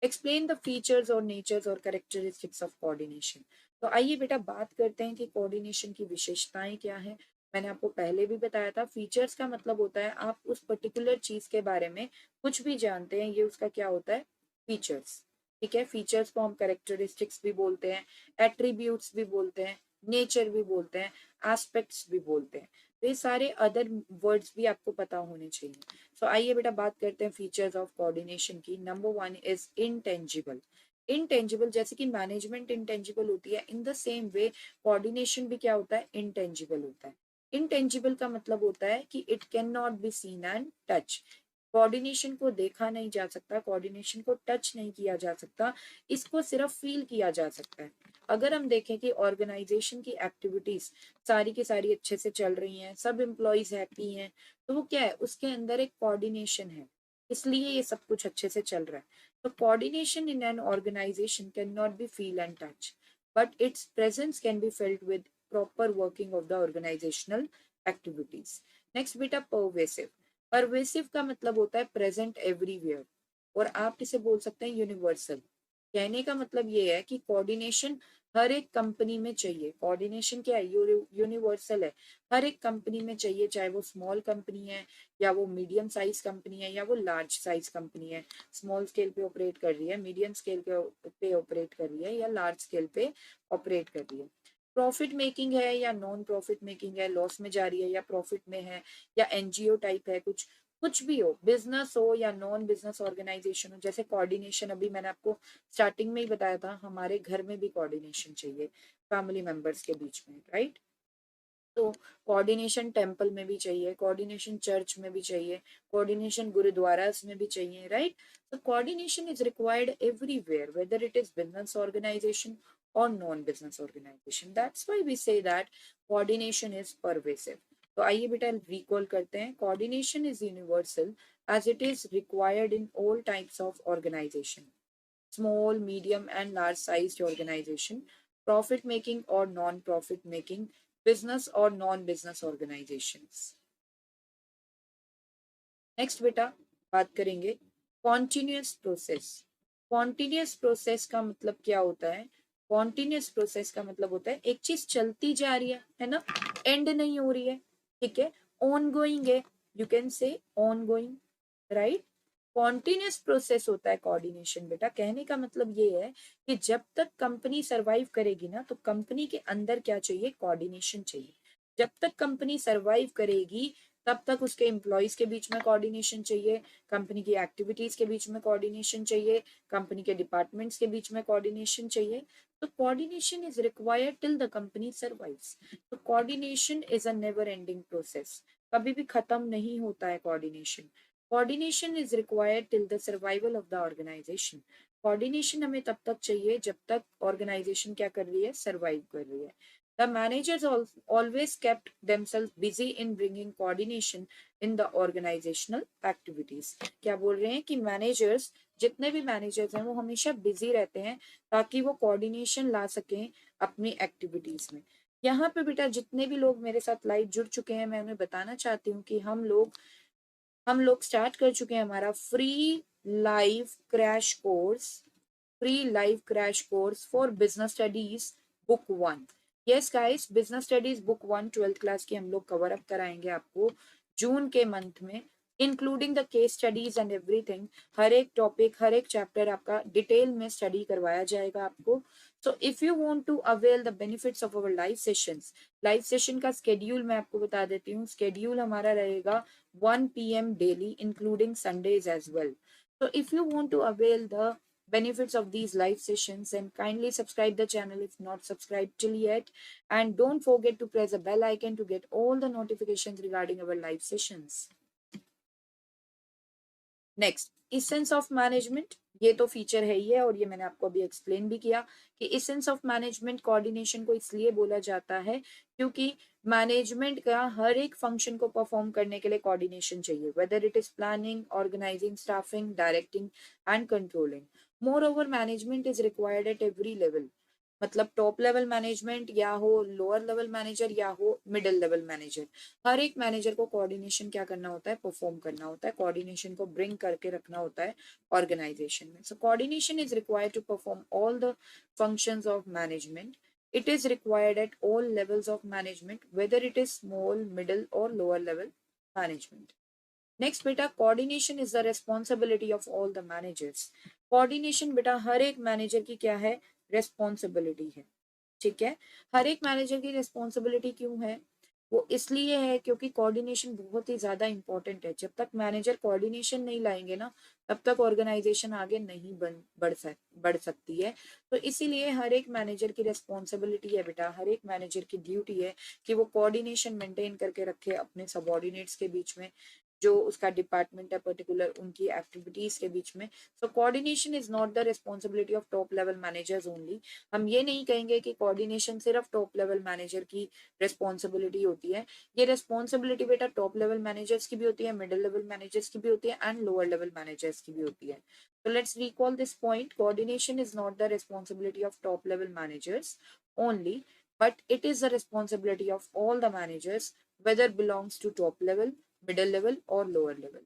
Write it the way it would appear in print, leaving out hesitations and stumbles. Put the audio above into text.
Explain the features और natures और characteristics of coordination. तो आइए बेटा बात करते हैं कि कोऑर्डिनेशन की विशेषताएं क्या है। मैंने आपको पहले भी बताया था, फीचर्स का मतलब होता है आप उस पर्टिकुलर चीज के बारे में कुछ भी जानते हैं, ये उसका क्या होता है, फीचर्स। ठीक है, फीचर्स को हम कैरेक्टरिस्टिक्स भी बोलते हैं, एट्रीब्यूट्स भी बोलते हैं, नेचर भी बोलते हैं, एस्पेक्ट्स भी बोलते हैं। तो ये सारे अदर वर्ड्स भी आपको पता होने चाहिए। सो आइए बेटा बात करते हैं फीचर्स ऑफ कोऑर्डिनेशन की। Number one is intangible. Intangible, जैसे कि मैनेजमेंट इंटेंजिबल होती है, in the same way coordination भी क्या होता है, इंटेंजिबल होता है। इंटेंजिबल का मतलब होता है कि it can not be seen and touch. Coordination को देखा नहीं जा सकता, कोऑर्डिनेशन को टच नहीं किया जा सकता, इसको सिर्फ फील किया जा सकता है। अगर हम देखें कि ऑर्गेनाइजेशन की एक्टिविटीज सारी की सारी अच्छे से चल रही हैं, सब एम्प्लॉयज हैप्पी हैं, तो वो क्या है, उसके अंदर एक कोऑर्डिनेशन है, इसलिए ये सब कुछ अच्छे से चल रहा है। तो coordination in an organisation can not be feel and touch, but its presence can be felt with proper working of the organisational activities. Next बेटा परवेसिव। परवेसिव का मतलब होता है प्रेजेंट एवरीवेयर, और आप इसे बोल सकते हैं यूनिवर्सल। कहने का मतलब ये है कि कोऑर्डिनेशन हर एक कंपनी में चाहिए। कोऑर्डिनेशन क्या है, यूनिवर्सल है, हर एक कंपनी में चाहिए, चाहे वो स्मॉल कंपनी है या वो मीडियम साइज कंपनी है या वो लार्ज साइज कंपनी है। स्मॉल स्केल पे ऑपरेट कर रही है, मीडियम स्केल पे ऑपरेट कर रही है या लार्ज स्केल पे ऑपरेट कर रही है। प्रॉफिट मेकिंग है या नॉन प्रॉफिट मेकिंग है, लॉस में जा रही है या प्रॉफिट में है, या एनजीओ टाइप है, कुछ कुछ भी हो, बिजनेस हो या नॉन बिजनेस ऑर्गेनाइजेशन हो। जैसे कोऑर्डिनेशन अभी मैंने आपको स्टार्टिंग में ही बताया था, हमारे घर में भी कोऑर्डिनेशन चाहिए फैमिली मेंबर्स के बीच में, राइट। तो कोऑर्डिनेशन टेम्पल में भी चाहिए, कोऑर्डिनेशन चर्च में भी चाहिए, कोऑर्डिनेशन गुरुद्वारास में भी चाहिए, राइट। तो coordination is required everywhere, whether it is business organisation और non business organisation. That's why we say that coordination is pervasive. तो आइए बेटा रिकॉल करते हैं, coordination is universal as it is required in all types of organisation, small, medium, and large sized organization, profit making or non profit making, business or non business organizations. Next बेटा बात करेंगे continuous process. Continuous process का मतलब क्या होता है, continuous process का मतलब होता है एक चीज चलती जा रही है ना, एंड नहीं हो रही है, ठीक है, ऑन गोइंग है, you can say on going, right. Continuous process होता है कोऑर्डिनेशन बेटा। कहने का मतलब ये है कि जब तक कंपनी सरवाइव करेगी ना, तो कंपनी के अंदर क्या चाहिए, कोऑर्डिनेशन चाहिए। जब तक कंपनी सरवाइव करेगी तब तक उसके एम्प्लॉयज के बीच में कोऑर्डिनेशन चाहिए, कंपनी की एक्टिविटीज के बीच में कोऑर्डिनेशन चाहिए, कंपनी के डिपार्टमेंट्स के बीच में कोऑर्डिनेशन चाहिए। तो coordination is required till the company survives. तो coordination is a never ending process, कभी भी खत्म नहीं होता है coordination. Coordination is required till the survival of the organisation. Coordination हमें तब तक चाहिए जब तक ऑर्गेनाइजेशन क्या कर रही है, सर्वाइव कर रही है। The managers always kept themselves busy in bringing coordination in the organizational activities. क्या बोल रहे हैं कि मैनेजर्स, जितने भी मैनेजर्स हैं वो हमेशा बिजी रहते हैं ताकि वो कोऑर्डिनेशन ला सकें अपनी एक्टिविटीज में। यहाँ पे बेटा जितने भी लोग मेरे साथ लाइव जुड़ चुके हैं, मैं उन्हें बताना चाहती हूँ कि हम लोग स्टार्ट कर चुके हैं हमारा live crash course free live crash course for business studies book 1। Yes guys, business studies book 1 twelfth class की हम लोग कवर अप कराएंगे आपको जून के मंथ में, including the case studies and everything. हर एक टॉपिक, हर एक चैप्टर आपका डिटेल में स्टडी करवाया जाएगा आपको। So if you want to avail the benefits of our live sessions, live session का स्केड्यूल मैं आपको बता देती हूँ। स्केड्यूल हमारा रहेगा 1 PM daily, including Sundays as well. So if you want to avail the benefits of these live sessions, and kindly subscribe the channel if not subscribed till yet, and don't forget to press the bell icon to get all the notifications regarding our live sessions. Next, essence of management. ये तो feature है ही है और ये मैंने आपको अभी explain भी किया कि इसेंस ऑफ मैनेजमेंट कोऑर्डिनेशन को इसलिए बोला जाता है क्योंकि मैनेजमेंट का हर एक फंक्शन को परफॉर्म करने के लिए कोऑर्डिनेशन चाहिए, whether it is planning, organising, staffing, directing and controlling. Moreover management is required at every level. मतलब टॉप लेवल मैनेजमेंट या हो लोअर लेवल मैनेजर या हो मिडिल लेवल मैनेजर, हर एक मैनेजर को कोऑर्डिनेशन क्या करना होता है, परफॉर्म करना होता है, कोऑर्डिनेशन को ब्रिंग करके रखना होता है ऑर्गेनाइजेशन में. So coordination is required to perform all the functions of management. It is required at all levels of management, whether it is small, middle, or lower level management. Next बेटा, coordination is the responsibility of all the managers. Coordination बेटा हर एक manager की क्या है, responsibility है. ठीक है, हर एक मैनेजर की रेस्पॉन्सिबिलिटी क्यों है, वो इसलिए है क्योंकि कोऑर्डिनेशन बहुत ही ज्यादा इंपॉर्टेंट है. जब तक मैनेजर कोऑर्डिनेशन नहीं लाएंगे ना, तब तक ऑर्गेनाइजेशन आगे नहीं बढ़ सकती है. तो इसीलिए हर एक मैनेजर की रेस्पॉन्सिबिलिटी है बेटा, हर एक मैनेजर की ड्यूटी है कि वो कोऑर्डिनेशन मेंटेन करके रखे अपने सबॉर्डिनेट्स के बीच में, जो उसका डिपार्टमेंट है पर्टिकुलर, उनकी एक्टिविटीज के बीच में. So coordination is not the responsibility of top level managers only. हम ये नहीं कहेंगे कि कोऑर्डिनेशन सिर्फ टॉप लेवल मैनेजर की रिस्पॉन्सिबिलिटी होती है. ये रिस्पॉन्सिबिलिटी बेटा टॉप लेवल मैनेजर्स की भी होती है, मिडिल लेवल मैनेजर्स की भी होती है, एंड लोअर लेवल मैनेजर्स की भी होती है. So let's recall this point. Coordination is not the responsibility of top level managers only, but it is the responsibility of all the managers, whether belongs to top level, middle level, or lower level.